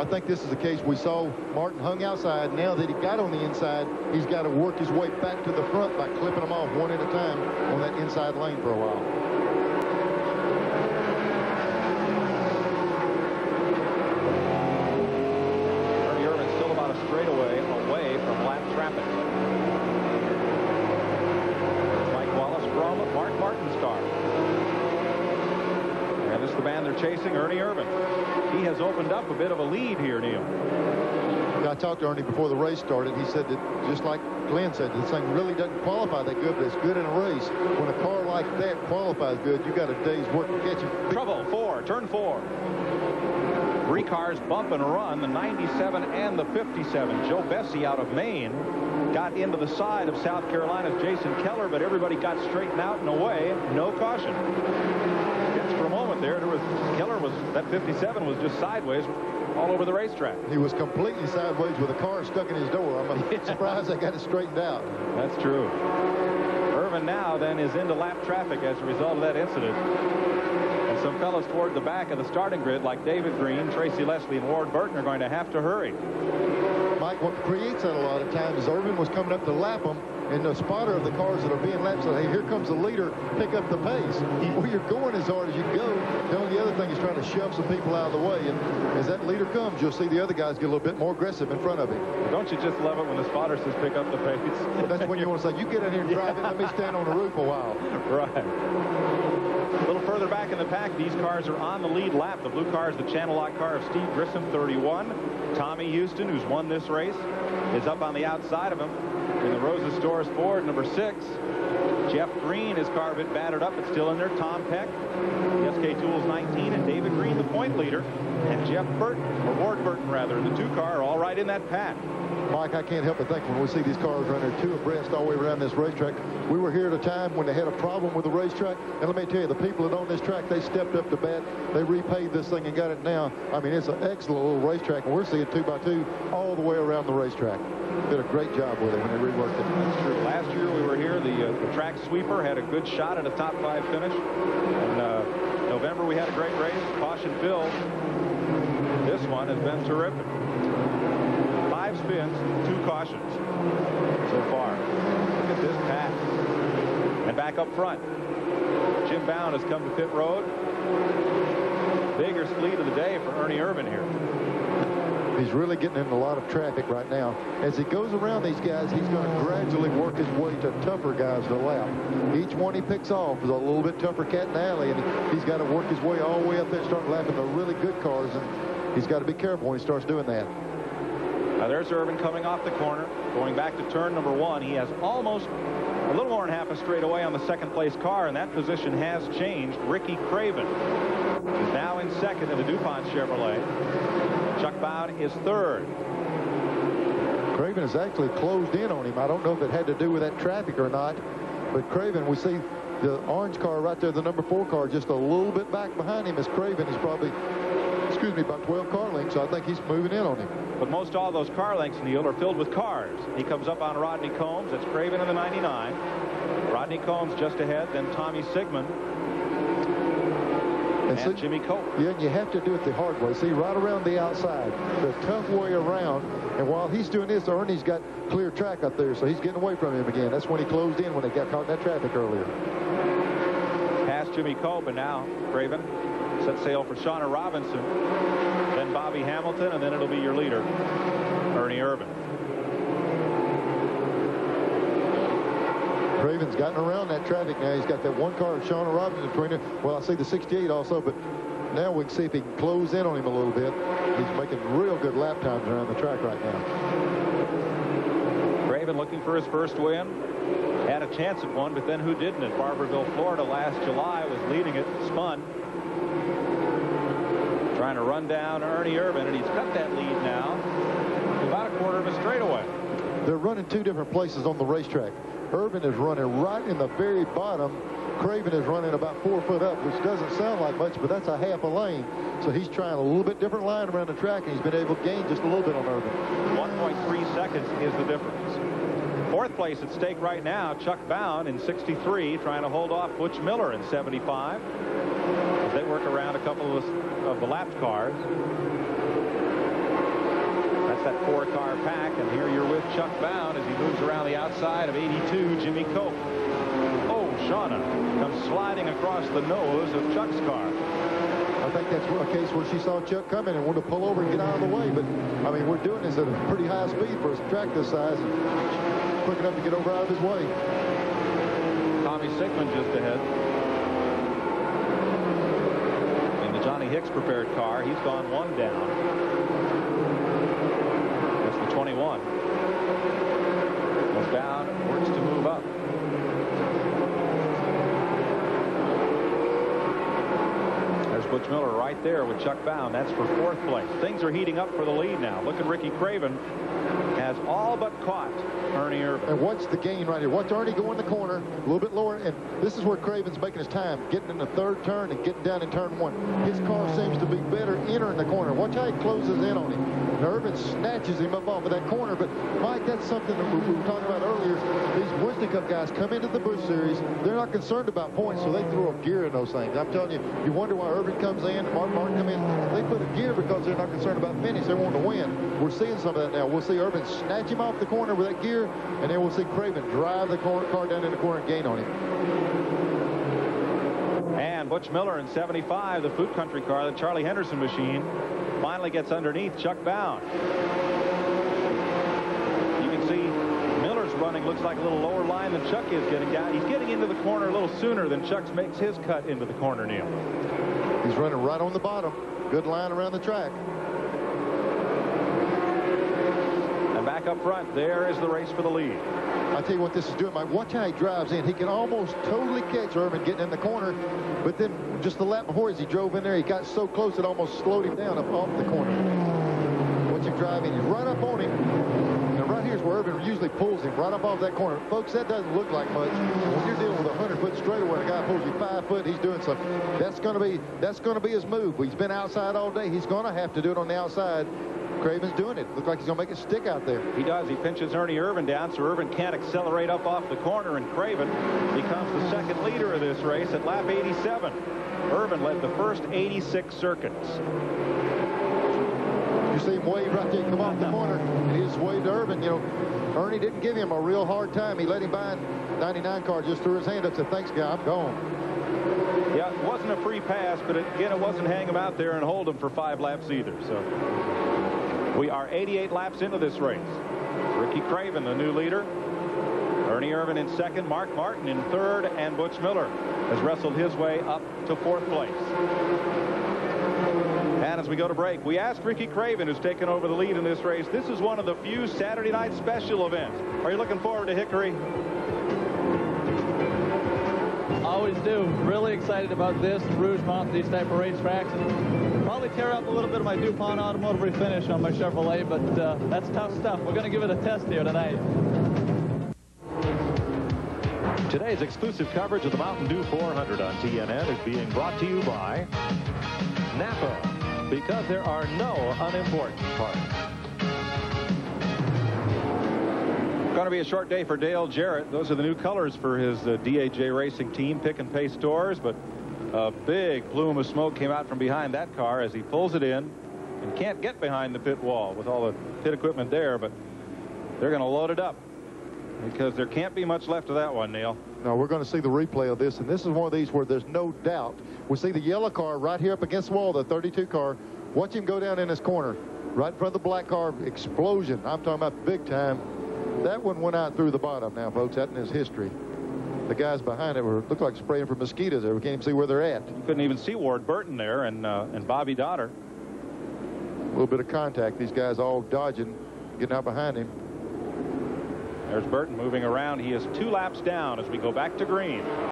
I think this is the case. We saw Martin hung outside. Now that he got on the inside, he's got to work his way back to the front by clipping them off one at a time on that inside lane for a while. Ernie Irvin's still about a straightaway away from lap traffic. Mike Wallace from Mark Martin's car. And this is the man they're chasing, Ernie Irvin. He has opened up a bit of a lead here, Neil. I talked to Ernie before the race started. He said that, just like Glenn said, this thing really doesn't qualify that good, but it's good in a race. When a car like that qualifies good, you got a day's work to catch him. Trouble, turn 4. 3 cars bump and run, the 97 and the 57. Joe Bessie out of Maine got into the side of South Carolina's Jason Keller, but everybody got straightened out and away. No caution. For a moment there, that 57 was just sideways all over the racetrack. He was completely sideways with a car stuck in his door. I'm surprised they got it straightened out. That's true. Irvin now then is into lap traffic as a result of that incident. And some fellas toward the back of the starting grid like David Green, Tracy Leslie, and Ward Burton are going to have to hurry. Mike, what creates that a lot of times is Irvin was coming up to lap them, and the spotter of the cars that are being lapped said, hey, here comes the leader, pick up the pace. Well, you're going as hard as you go. The only other thing is trying to shove some people out of the way, and as that leader comes, you'll see the other guys get a little bit more aggressive in front of him. Don't you just love it when the spotter says pick up the pace? That's when you want to say, you get in here and drive it, let me stand on the roof a while. Right. A little further back in the pack, these cars are on the lead lap. The blue car is the Channel Lock car of Steve Grissom, 31. Tommy Houston, who's won this race, is up on the outside of him. In the Rosa Stores Ford, number 6. Jeff Green, his car a bit battered up, but still in there. Tom Peck, the SK Tools 19, and David Green, the point leader, and Jeff Burton, or Ward Burton rather, in the 2 car, are all right in that pack. Mike, I can't help but think when we see these cars running 2 abreast all the way around this racetrack, we were here at a time when they had a problem with the racetrack, and let me tell you, the people that own this track, they stepped up to bat, they repaved this thing and got it now. I mean, it's an excellent little racetrack, and we're seeing 2x2 all the way around the racetrack. Did a great job with it when they reworked it. That's true. Last year we were here, the track sweeper had a good shot at a top 5 finish. In November we had a great race, caution filled. This one has been terrific. 5 spins, 2 cautions so far. Look at this pack. And back up front, Jim Bound has come to pit road. Biggest lead of the day for Ernie Irvin here. He's really getting in a lot of traffic right now. As he goes around these guys, he's going to gradually work his way to tougher guys to lap. Each one he picks off is a little bit tougher cat in the alley, and he's got to work his way all the way up there and start lapping the really good cars, and he's got to be careful when he starts doing that. Now there's Irvin coming off the corner, going back to turn number 1. He has almost a little more than half a straightaway on the second place car, and that position has changed. Ricky Craven is now in second in the DuPont Chevrolet. Chuck Bound is 3rd. Craven has actually closed in on him. I don't know if it had to do with that traffic or not, but Craven, we see the orange car right there, the number 4 car, just a little bit back behind him, as Craven is probably, about 12 car lengths, so I think he's moving in on him. But most all those car lengths, Neil, are filled with cars. He comes up on Rodney Combs. That's Craven in the 99. Rodney Combs just ahead, then Tommy Sigmund. And Jimmy Cope. Yeah, and you have to do it the hard way. See, right around the outside, the tough way around. And while he's doing this, Ernie's got clear track up there, so he's getting away from him again. That's when he closed in when they got caught in that traffic earlier. Past Jimmy Cope, and now Craven set sail for Shauna Robinson, then Bobby Hamilton, and then it'll be your leader, Ernie Irvin. Craven's gotten around that traffic now. He's got that 1 car of Shauna Robinson between him. Well, I see the 68 also, but now we can see if he can close in on him a little bit. He's making real good lap times around the track right now. Craven looking for his first win. Had a chance at one, but then who didn't? At Barberville, Florida last July, was leading it, spun. Trying to run down Ernie Irvin, and he's cut that lead now to about a quarter of a straightaway. They're running 2 different places on the racetrack. Irvin is running right in the very bottom. Craven is running about 4 foot up, which doesn't sound like much, but that's a half a lane. So he's trying a little bit different line around the track, and he's been able to gain just a little bit on Irvin. 1.3 seconds is the difference. 4th place at stake right now, Chuck Bound in 63, trying to hold off Butch Miller in 75. As they work around a couple of the lapped cars. That's that 4-car pack, and here you're with Chuck Bound as he moves around the outside of 82, Jimmy Cope. Oh, Shauna comes sliding across the nose of Chuck's car. I think that's a case where she saw Chuck coming and wanted to pull over and get out of the way. But, I mean, we're doing this at a pretty high speed for a track this size. And quick enough to get over out of his way. Tommy Sigmund just ahead. In the Johnny Hicks prepared car, he's gone 1 down. That's the 21. Goes down, works to move up. Butch Miller right there with Chuck Bound. That's for 4th place. Things are heating up for the lead now. Look at Ricky Craven. Has all but caught Ernie Irvin. And watch the gain right here. Watch Ernie go in the corner a little bit lower. And this is where Craven's making his time, getting in the 3rd turn and getting down in turn 1. His car seems to be better entering the corner. Watch how he closes in on him. And Irvin snatches him up off of that corner. But, Mike, that's something that we were talking about earlier. These Wednesday Cup guys come into the Busch Series. They're not concerned about points, so they throw a gear in those things. I'm telling you, you wonder why Irvin comes in, Martin come in. They put a gear because they're not concerned about finish. They want to win. We're seeing some of that now. We'll see Irvin snatch him off the corner with that gear, and then we'll see Craven drive the car down in the corner and gain on him. And Butch Miller in 75, the Food Country car, the Charlie Henderson machine, finally gets underneath Chuck Bound. You can see Miller's running looks like a little lower line than Chuck is getting down. He's getting into the corner a little sooner than Chuck makes his cut into the corner, Neil. He's running right on the bottom. Good line around the track. And back up front, there is the race for the lead. I tell you what this is doing, Mike. Watch how he drives in. He can almost totally catch Irvin getting in the corner, but then just the lap before as he drove in there, he got so close it almost slowed him down up off the corner. Once you drive in, he's right up on him. And right here's where Irvin usually pulls him, right up off that corner. Folks, that doesn't look like much. When you're dealing with a 100-foot straightaway, a guy pulls you 5 foot, he's doing something. That's going to be his move. He's been outside all day. He's going to have to do it on the outside. Craven's doing it. Looks like he's going to make it stick out there. He does. He pinches Ernie Irvin down, so Irvin can't accelerate up off the corner, and Craven becomes the 2nd leader of this race at lap 87. Irvin led the first 86 circuits. You see him wave right there, come off the corner, and he just waved to Irvin. You know, Ernie didn't give him a real hard time. He let him by. 99 car just threw his hand up and said, "Thanks, guy, I'm gone." Yeah, it wasn't a free pass, but again, it wasn't hang him out there and hold him for 5 laps either. So we are 88 laps into this race. Ricky Craven, the new leader. Ernie Irvin in 2nd, Mark Martin in 3rd, and Butch Miller has wrestled his way up to 4th place. And as we go to break, we asked Ricky Craven, who's taken over the lead in this race, this is one of the few Saturday night special events. Are you looking forward to Hickory? Always do. Really excited about this, Rougemont, these type of racetracks. Probably tear up a little bit of my DuPont automotive refinish on my Chevrolet, but that's tough stuff. We're going to give it a test here tonight. Today's exclusive coverage of the Mountain Dew 400 on TNN is being brought to you by Napa, because there are no unimportant parts. Going to be a short day for Dale Jarrett. Those are the new colors for his DAJ Racing team, pick and pay stores, but a big plume of smoke came out from behind that car as he pulls it in and can't get behind the pit wall with all the pit equipment there, but they're going to load it up because there can't be much left of that one, Neil. No, we're going to see the replay of this, and this is one of these where there's no doubt. We see the yellow car right here up against the wall, the 32 car. Watch him go down in this corner, right in front of the black car. Explosion. I'm talking about big time. That one went out through the bottom now, folks. That in his history. The guys behind it looked like spraying for mosquitoes there. We can't even see where they're at. You couldn't even see Ward Burton there and Bobby Dotter. A little bit of contact. These guys all dodging, getting out behind him. There's Burton moving around. He is 2 laps down as we go back to green.